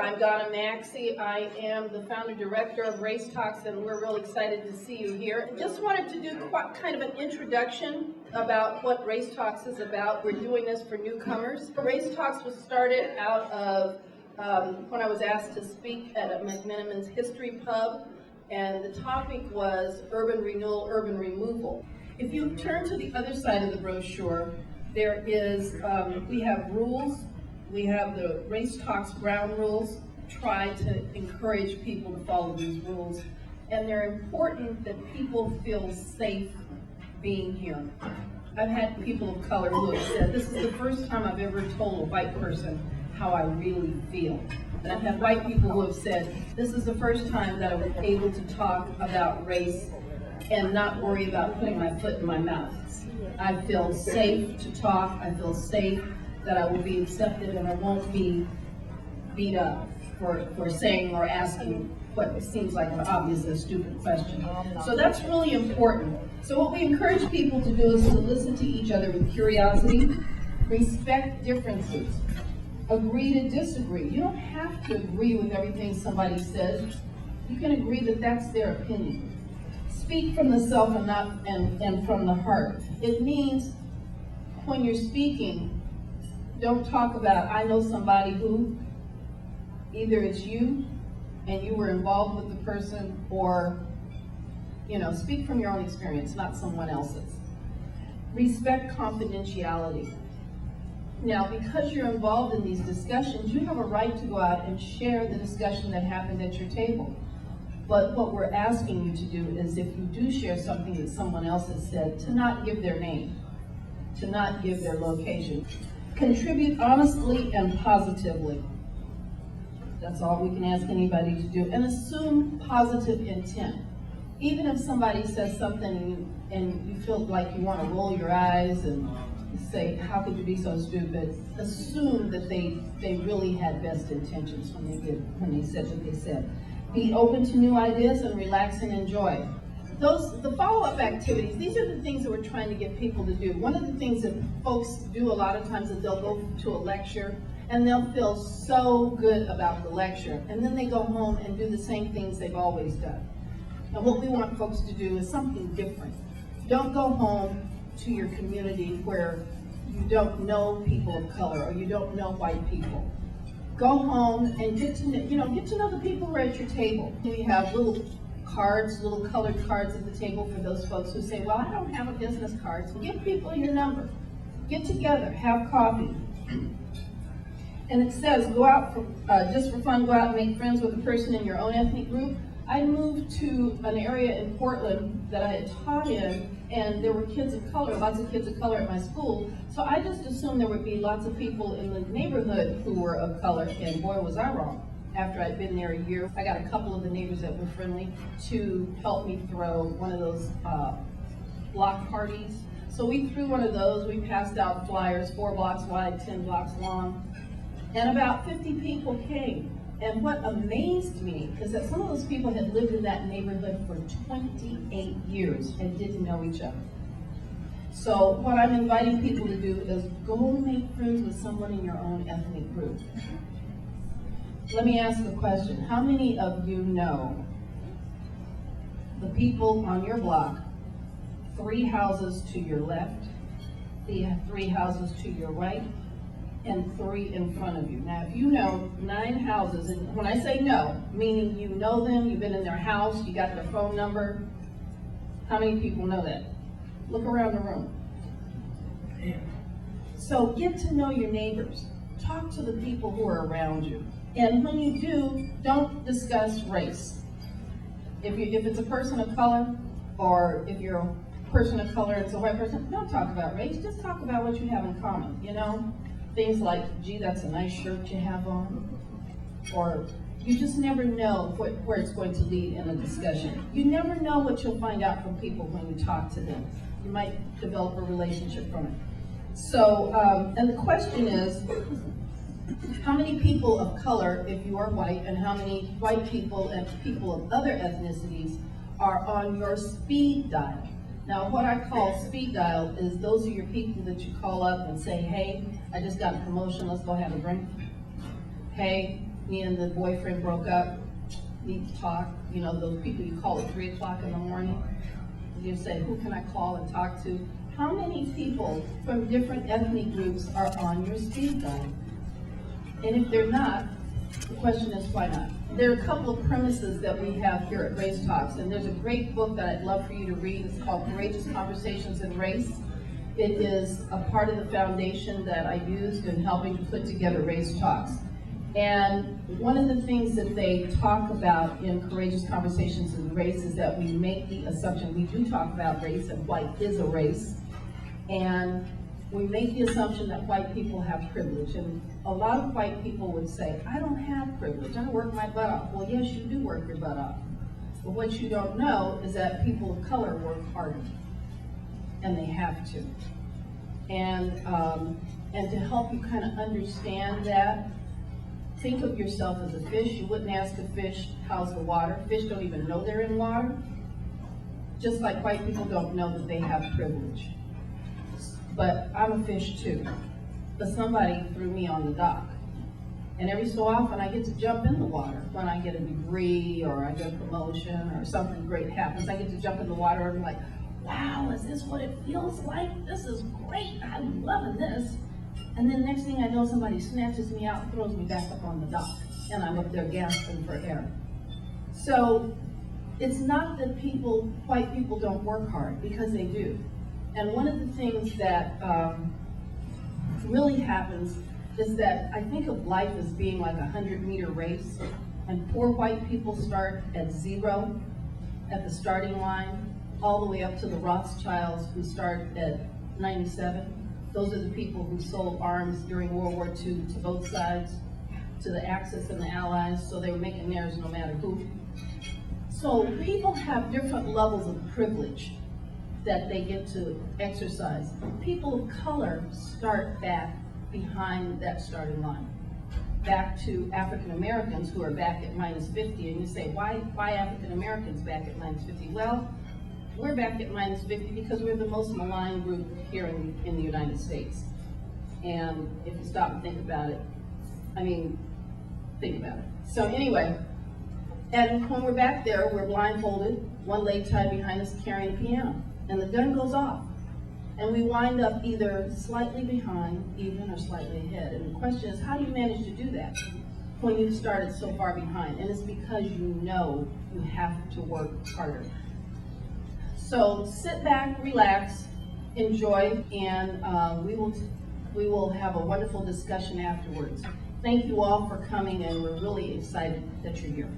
I'm Donna Maxey. I am the founder director of Race Talks, and we're really excited to see you here. Just wanted to do kind of an introduction about what Race Talks is about. We're doing this for newcomers. Race Talks was started out of when I was asked to speak at a McMenamin's History Pub, and the topic was urban renewal, urban removal. If you turn to the other side of the brochure, there is, we have rules. We have the Race Talks ground rules. Try to encourage people to follow these rules. And they're important that people feel safe being here. I've had people of color who have said, this is the first time I've ever told a white person how I really feel. And I've had white people who have said, this is the first time that I was able to talk about race and not worry about putting my foot in my mouth. I feel safe to talk. I feel safe that I will be accepted and I won't be beat up for saying or asking what seems like an obviously stupid question. So that's really important. So what we encourage people to do is to listen to each other with curiosity, respect differences, agree to disagree. You don't have to agree with everything somebody says. You can agree that that's their opinion. Speak from the self and from the heart. It means when you're speaking, don't talk about, I know somebody who, either it's you and you were involved with the person, or, speak from your own experience, not someone else's. Respect confidentiality. Now, because you're involved in these discussions, you have a right to go out and share the discussion that happened at your table. But what we're asking you to do is, if you do share something that someone else has said, to not give their name, to not give their location. Contribute honestly and positively. That's all we can ask anybody to do. And assume positive intent. Even if somebody says something and you feel like you want to roll your eyes and say, how could you be so stupid? Assume that they really had best intentions when they said what they said. Be open to new ideas and relax and enjoy. The follow-up activities, these are the things that we're trying to get people to do. One of the things that folks do a lot of times is they'll go to a lecture and they'll feel so good about the lecture, and then they go home and do the same things they've always done. And what we want folks to do is something different. Don't go home to your community where you don't know people of color or you don't know white people. Go home and get to know the people who are at your table. We have little cards, little colored cards at the table for those folks who say, well, I don't have a business card. So give people your number. Get together, have coffee. And it says, go out just for fun, go out and make friends with a person in your own ethnic group. I moved to an area in Portland that I had taught in, and there were kids of color, lots of kids of color at my school. So I just assumed there would be lots of people in the neighborhood who were of color, and boy, was I wrong. After I'd been there a year, I got a couple of the neighbors that were friendly to help me throw one of those block parties. So we threw one of those. We passed out flyers, 4 blocks wide, 10 blocks long, and about 50 people came. And what amazed me is that some of those people had lived in that neighborhood for 28 years and didn't know each other. So what I'm inviting people to do is go make friends with someone in your own ethnic group. Let me ask a question. How many of you know the people on your block, 3 houses to your left, 3 houses to your right, and 3 in front of you? Now, if you know 9 houses, and when I say know, meaning you know them, you've been in their house, you got their phone number, how many people know that? Look around the room. So get to know your neighbors. Talk to the people who are around you. And when you do, don't discuss race. If it's a person of color, or if you're a person of color and it's a white person, don't talk about race. Just talk about what you have in common, Things like, gee, that's a nice shirt you have on. Or you just never know where it's going to lead in a discussion. You never know what you'll find out from people when you talk to them. You might develop a relationship from it. So, and the question is, how many people of color, if you are white, and how many white people and people of other ethnicities are on your speed dial? Now, what I call speed dial is those are your people that you call up and say, hey, I just got a promotion, let's go have a drink. Hey, me and the boyfriend broke up, need to talk, you know, those people you call at 3 o'clock in the morning. You say, who can I call and talk to? How many people from different ethnic groups are on your speed dial? And if they're not, the question is, why not? There are a couple of premises that we have here at Race Talks, and there's a great book that I'd love for you to read. It's called Courageous Conversations in Race. It is a part of the foundation that I used in helping to put together Race Talks. And one of the things that they talk about in Courageous Conversations in Race is that we make the assumption, we do talk about race, and white is a race, and we make the assumption that white people have privilege. And a lot of white people would say, I don't have privilege, I work my butt off. Well, yes, you do work your butt off. But what you don't know is that people of color work harder, and they have to. And to help you kind of understand that, think of yourself as a fish. You wouldn't ask a fish, how's the water? Fish don't even know they're in water. Just like white people don't know that they have privilege. But I'm a fish too. But somebody threw me on the dock. And every so often I get to jump in the water. When I get a degree or I get a promotion or something great happens, I get to jump in the water and I'm like, wow, is this what it feels like? This is great, I'm loving this. And then next thing I know, somebody snatches me out and throws me back up on the dock. And I'm up there gasping for air. So it's not that white people don't work hard, because they do. And one of the things that really happens is that I think of life as being like a 100-meter race, and poor white people start at 0 at the starting line, all the way up to the Rothschilds, who start at 97. Those are the people who sold arms during World War II to both sides, to the Axis and the Allies, so they were making theirs no matter who. So people have different levels of privilege that they get to exercise. People of color start back behind that starting line, back to African Americans who are back at -50, and you say, why African Americans back at -50? Well, we're back at -50 because we're the most maligned group here in the United States. And if you stop and think about it, I mean, think about it. So anyway, and when we're back there, we're blindfolded, one leg tied behind us carrying a piano, and the gun goes off. And we wind up either slightly behind, even, or slightly ahead. And the question is, how do you manage to do that when you've started so far behind? And it's because you know you have to work harder. So sit back, relax, enjoy, and we will have a wonderful discussion afterwards. Thank you all for coming, and we're really excited that you're here.